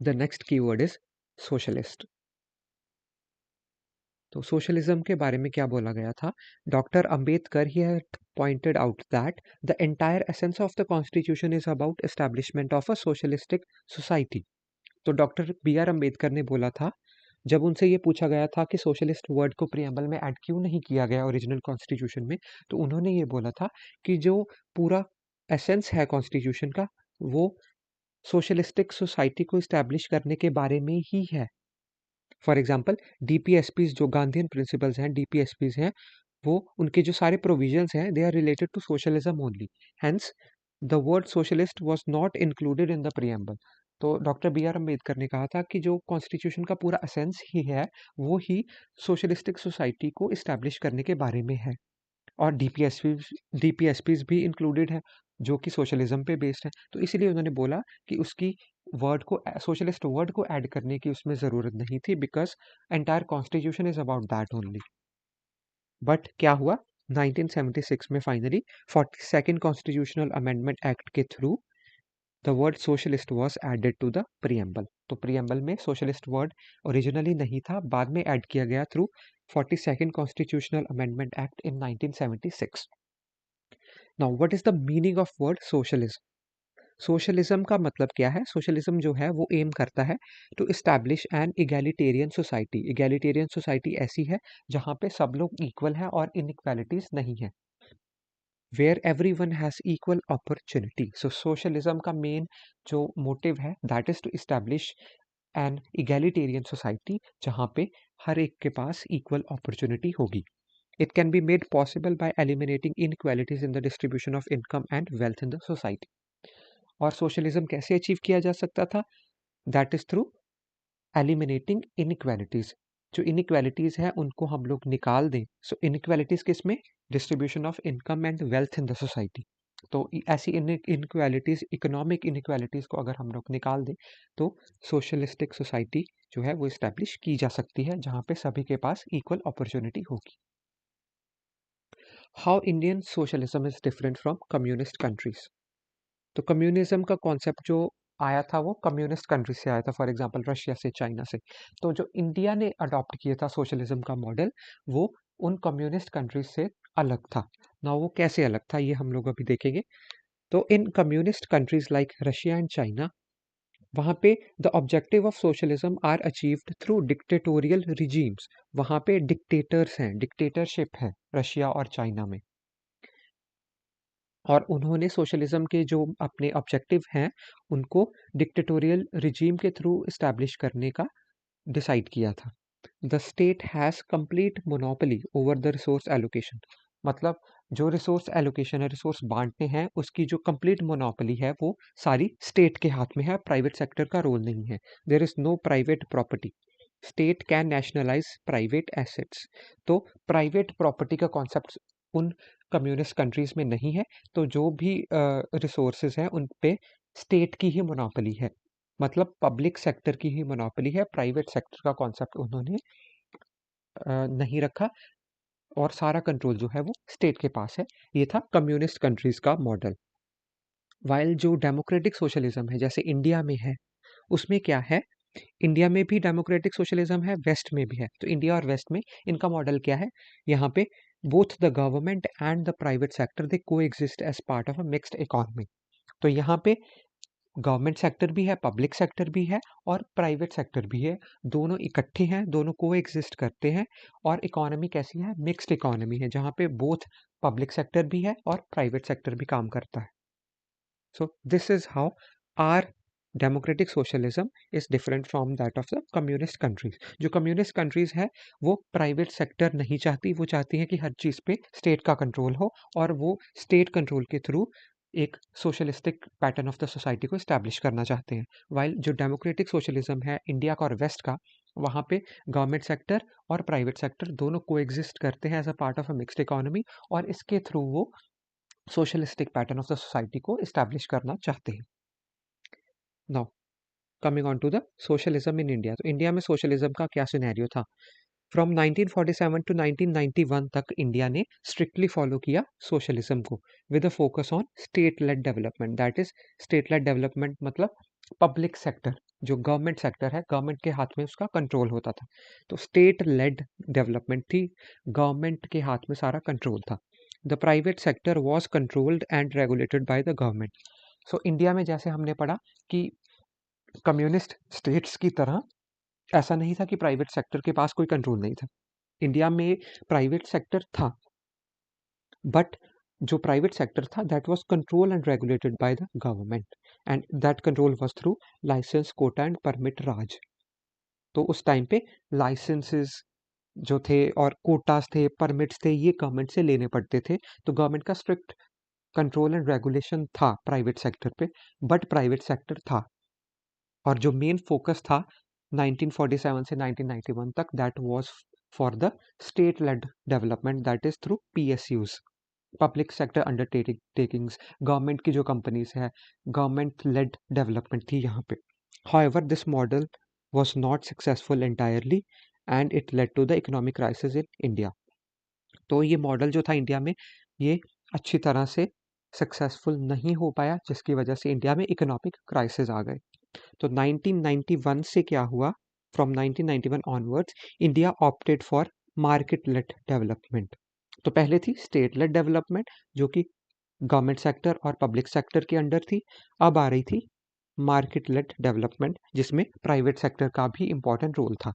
The next keyword is socialist. तो socialism के बारे में क्या बोला गया था? Doctor Ambedkar he had pointed out that the entire essence of the constitution is about establishment of a socialistic society. तो डॉक्टर बी आर अम्बेडकर ने बोला था, जब उनसे ये पूछा गया था कि सोशलिस्ट वर्ड को प्रियम्बल में ऐड क्यों नहीं किया गया ओरिजिनल कॉन्स्टिट्यूशन में, तो उन्होंने ये बोला था कि जो पूरा एसेंस है कॉन्स्टिट्यूशन का, वो सोशलिस्टिक सोसाइटी को इस्टेब्लिश करने के बारे में ही है। फॉर एग्जांपल डीपीएसपीज, जो गांधीयन प्रिंसिपल्स हैं, डीपीएसपीज हैं, वो उनके जो सारे प्रोविजंस हैं, they are related to socialism only. Hence the word socialist was not included in the preamble. तो डॉक्टर बी आर अम्बेडकर ने कहा था कि जो कॉन्स्टिट्यूशन का पूरा एसेंस ही है, वो ही सोशलिस्टिक सोसाइटी को इस्टेब्लिश करने के बारे में है। और डीपीएसपीज भी इंक्लूडेड है, जो कि सोशलिज्म पे बेस्ड है। तो इसीलिए उन्होंने बोला कि उसकी वर्ड को, सोशलिस्ट वर्ड को ऐड करने की उसमें ज़रूरत नहीं थी, because entire constitution is about that only. But क्या हुआ? 1976 में finally 42nd constitutional amendment act के through the word socialist was added to the preamble. तो प्रियम्बल में सोशलिस्ट वर्ड ओरिजिनली नहीं था, बाद में ऐड किया गया through 42nd constitutional amendment act in 1976। Now what is the meaning of word socialism? Socialism का मतलब क्या है? सोशलिज्म जो है वो एम करता है to establish an egalitarian society. Egalitarian society ऐसी है जहाँ पे सब लोग इक्वल हैं और इनइक्वालिटीज नहीं है, where everyone has equal opportunity. So socialism का मेन जो मोटिव है, that is to establish an egalitarian society जहाँ पे हर एक के पास इक्वल अपॉर्चुनिटी होगी। It can be made possible by eliminating inequalities in the distribution of income and wealth in the society. और सोशलिज्म कैसे अचीव किया जा सकता था? That is through eliminating inequalities. जो इनइक्वालिटीज है उनको हम लोग निकाल दें। सो इनइक्वालिटीज किस में? Distribution of income and wealth in the society. तो ऐसी इनइक्वालिटीज, इकोनॉमिक इनइक्वालिटीज को अगर हम लोग निकाल दें, तो सोशलिस्टिक सोसाइटी जो है वो इस्टेब्लिश की जा सकती है, जहाँ पे सभी के पास इक्वल अपॉर्चुनिटी होगी। How Indian socialism is different from communist countries. तो कम्युनिज्म का कॉन्सेप्ट जो आया था वो कम्युनिस्ट कंट्री से आया था, फॉर एग्जांपल रशिया से, चाइना से। तो जो इंडिया ने अडॉप्ट किया था सोशलिज्म का मॉडल, वो उन कम्युनिस्ट कंट्रीज से अलग था ना। वो कैसे अलग था ये हम लोग अभी देखेंगे। तो in communist countries like Russia and China, वहाँ पे the objective of socialism are achieved through dictatorial regimes. वहाँ पे डिक्टेटर्स हैं, डिक्टेटरशिप है रशिया और चाइना में। और उन्होंने सोशलिज्म के जो अपने ऑब्जेक्टिव हैं, उनको डिक्टेटोरियल रिजीम के थ्रू इस्टेब्लिश करने का डिसाइड किया था। The state has complete monopoly over the resource allocation. मतलब जो रिसोर्स एलोकेशन है, रिसोर्स बांटने हैं, उसकी जो कंप्लीट मोनोपोली है वो सारी स्टेट के हाथ में है, प्राइवेट सेक्टर का रोल नहीं है। There is no private property. State can nationalise private assets. तो प्राइवेट प्रॉपर्टी का कॉन्सेप्ट उन कम्युनिस्ट कंट्रीज में नहीं है। तो जो भी रिसोर्सेज हैं उन पे स्टेट की ही मोनोपोली है, मतलब पब्लिक सेक्टर की ही मोनोपोली है। प्राइवेट सेक्टर का कॉन्सेप्ट उन्होंने नहीं रखा, और सारा कंट्रोल जो है वो स्टेट के पास है। ये था कम्युनिस्ट कंट्रीज का मॉडल। वाइल जो डेमोक्रेटिक सोशलिज्म है, जैसे इंडिया में है, उसमें क्या है? इंडिया में भी डेमोक्रेटिक सोशलिज्म है, वेस्ट में भी है। तो इंडिया और वेस्ट में इनका मॉडल क्या है? यहाँ पे both the government and the private sector they coexist as part of a mixed economy. तो यहाँ पे गवर्नमेंट सेक्टर भी है, पब्लिक सेक्टर भी है और प्राइवेट सेक्टर भी है। दोनों इकट्ठे हैं, दोनों को एग्जिस्ट करते हैं। और इकोनॉमी कैसी है? मिक्स्ड इकोनॉमी है, जहाँ पे बोथ पब्लिक सेक्टर भी है और प्राइवेट सेक्टर भी काम करता है। So this is how our democratic socialism is different from that of the communist countries. जो communist countries है वो private sector नहीं चाहती, वो चाहती है कि हर चीज़ पे state का control हो, और वो state control के through एक socialistic pattern of the society को establish करना चाहते हैं। While जो democratic socialism है इंडिया का और वेस्ट का, वहाँ पे गवर्नमेंट सेक्टर और प्राइवेट सेक्टर दोनों कोएग्जिस्ट करते हैं as a part of a mixed economy, और इसके थ्रू वो socialistic pattern of the society को इस्टेब्लिश करना चाहते हैं। Now coming on to the socialism in India. तो इंडिया में सोशलिज्म का क्या सिनेरियो था? फ्रॉम 1947 टू 1991 तक इंडिया ने स्ट्रिक्टली फॉलो किया सोशलिज्म को, with a focus on state led development. That is, state led development मतलब पब्लिक सेक्टर, जो गवर्नमेंट सेक्टर है, गवर्नमेंट के हाथ में उसका कंट्रोल होता था। तो स्टेट लेड डेवलपमेंट थी, गवर्नमेंट के हाथ में सारा कंट्रोल था। The private sector was controlled and regulated by the government. So India में जैसे हमने पढ़ा कि कम्युनिस्ट स्टेट्स की तरह ऐसा नहीं था कि प्राइवेट सेक्टर के पास कोई कंट्रोल नहीं था। इंडिया में प्राइवेट सेक्टर था, बट जो प्राइवेट सेक्टर था that was control and regulated by the government, and that control was through licence, quota and permit Raj. तो उस टाइम पे लाइसेंसेस जो थे और कोटास थे, परमिट्स थे, ये गवर्नमेंट से लेने पड़ते थे। तो गवर्नमेंट का स्ट्रिक्ट कंट्रोल एंड रेगुलेशन था प्राइवेट सेक्टर पे, बट प्राइवेट सेक्टर था। और जो मेन फोकस था 1947 से 1991 तक, that was for the state led development, that is through PSUs, public sector undertakings. Government की जो कंपनीज है, गवर्नमेंट लेड डेवलपमेंट थी यहाँ पे। However this model was not successful entirely and it led to the economic crisis in India. तो ये model जो था इंडिया में, ये अच्छी तरह से सक्सेसफुल नहीं हो पाया, जिसकी वजह से इंडिया में इकोनॉमिक क्राइसिस आ गए। तो 1991 से क्या हुआ, from 1991 onwards India opted for market led development. तो पहले थी स्टेट लेड डेवलपमेंट, जो कि गवर्नमेंट सेक्टर और पब्लिक सेक्टर के अंडर थी। अब आ रही थी मार्केट लेड डेवलपमेंट, जिसमें प्राइवेट सेक्टर का भी इंपॉर्टेंट रोल था।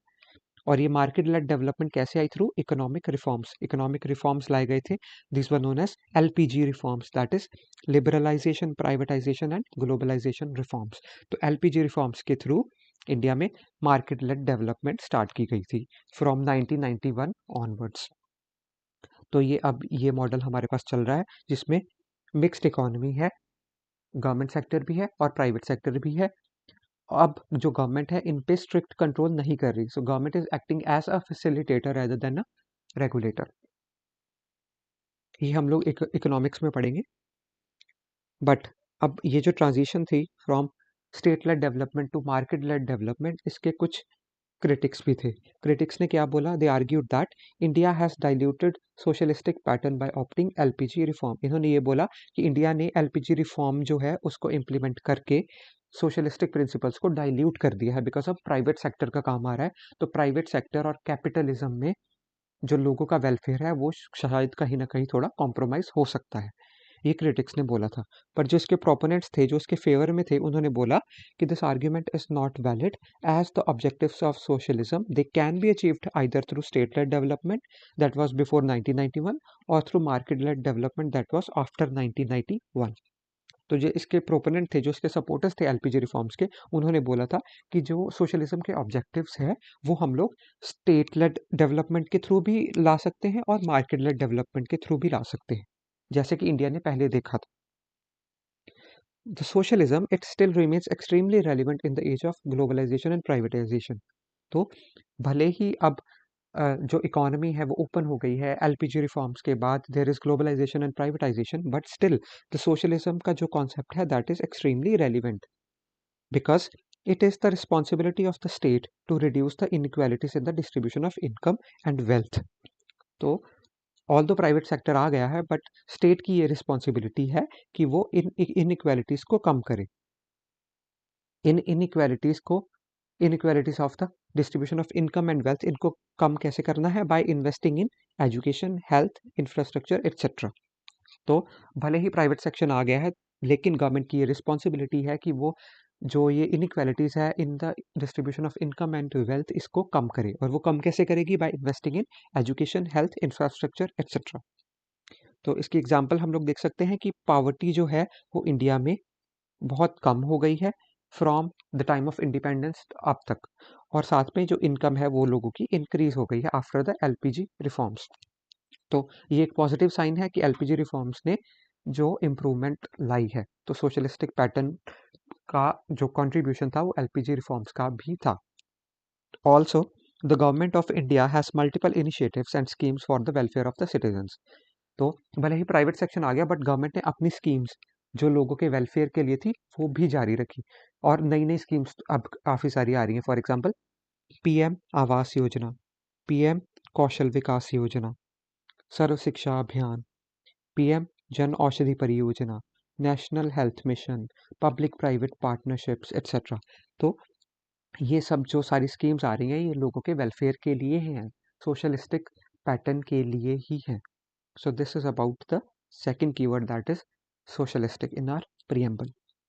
और ये मार्केट लेड डेवलपमेंट कैसे आई? थ्रू इकोनॉमिक रिफॉर्म्स लाए गए थे। This were known as LPG reforms, that is liberalisation, privatisation and globalisation reforms. तो एलपीजी रिफॉर्म्स के थ्रू इंडिया में मार्केट लेड डेवलपमेंट स्टार्ट की गई थी फ्रॉम 1991 ऑनवर्ड्स। तो ये अब ये मॉडल हमारे पास चल रहा है, जिसमें मिक्स्ड इकोनॉमी है, गवर्नमेंट सेक्टर भी है और प्राइवेट सेक्टर भी है। अब जो गवर्नमेंट है इन पे स्ट्रिक्ट कंट्रोल नहीं कर रही, so government is acting as a facilitator rather than a regulator. ये हम लोग इकोनॉमिक्स में पढ़ेंगे। बट अब ये जो ट्रांजिशन थी from state led development to market led development, इसके कुछ क्रिटिक्स भी थे। क्रिटिक्स ने क्या बोला? They argued that India has diluted socialistic pattern by opting LPG reform. इन्होंने ये बोला कि इंडिया ने एलपीजी रिफॉर्म जो है उसको इम्प्लीमेंट करके सोशलिस्टिक प्रिंसिपल्स को डाइल्यूट कर दिया है, बिकॉज अब प्राइवेट सेक्टर का काम आ रहा है। तो प्राइवेट सेक्टर और कैपिटलिज्म में जो लोगों का वेलफेयर है वो शायद कहीं ना कहीं थोड़ा कॉम्प्रोमाइज हो सकता है, ये क्रिटिक्स ने बोला था। पर जो इसके प्रोपोनेंट्स थे, जो इसके फेवर में थे, उन्होंने बोला कि this argument is not valid, as the objectives of socialism they can be achieved either through state led development that was before 1991 और through market led development that was after 1991। तो जो इसके प्रोपोनेंट थे, जो इसके सपोर्टर्स थे LPG reforms के, उन्होंने बोला था कि जो सोशलिज्म के ऑब्जेक्टिव्स है वो हम लोग स्टेट लेड डेवलपमेंट के थ्रू भी ला सकते हैं और मार्केट लेड डेवलपमेंट के थ्रू भी ला सकते हैं, जैसे कि इंडिया ने पहले देखा था। The socialism, it still remains extremely relevant in the age of globalization and privatization. तो भले ही अब जो इकोनॉमी है वो ओपन हो गई है एलपीजी रिफॉर्म्स के बाद, there is globalisation and privatisation, but still the socialism का जो कॉन्सेप्ट है that is extremely relevant, because it is the responsibility of the state to reduce the inequalities in the distribution of income and wealth. तो all दो private sector आ गया है, but state की ये responsibility है कि वो इन इनइक्वालिटीज को कम करे। इन इनइक्वालिटीज को, inequalities of the distribution of income and wealth, इनको कम कैसे करना है? By investing in education, health, infrastructure etcetera. तो भले ही प्राइवेट सेक्शन आ गया है, लेकिन गवर्नमेंट की ये रिस्पॉन्सिबिलिटी है कि वो जो ये इनइक्वालिटीज है इन the distribution of income and wealth, इसको कम करे। और वो कम कैसे करेगी? By investing in education, health, infrastructure etcetera. तो इसकी एग्जांपल हम लोग देख सकते हैं कि पावर्टी जो है वो इंडिया में बहुत कम हो गई है from the time of independence अब तक, और साथ में जो इनकम है वो लोगों की इंक्रीज हो गई है आफ्टर द एलपीजी रिफॉर्म्स। तो ये एक पॉजिटिव साइन है कि एलपीजी रिफॉर्म्स ने जो इम्प्रूवमेंट लाई है। तो सोशलिस्टिक पैटर्न का जो कंट्रीब्यूशन था वो एलपीजी रिफॉर्म्स का भी था। Also the government of India has multiple initiatives and schemes for the welfare of the citizens. तो भले ही प्राइवेट सेक्शन आ गया, बट गवर्नमेंट ने अपनी स्कीम्स जो लोगों के वेलफेयर के लिए थी वो भी जारी रखी, और नई नई स्कीम्स अब काफ़ी सारी आ रही हैं। For example PM Awas Yojana, PM कौशल विकास योजना, सर्व शिक्षा अभियान, पीएम जन औषधि परियोजना, national health mission, public private partnerships etcetera. तो ये सब जो सारी स्कीम्स आ रही हैं ये लोगों के वेलफेयर के लिए ही हैं, सोशलिस्टिक पैटर्न के लिए ही हैं। So this is about the second keyword, that is socialistic, in our preamble.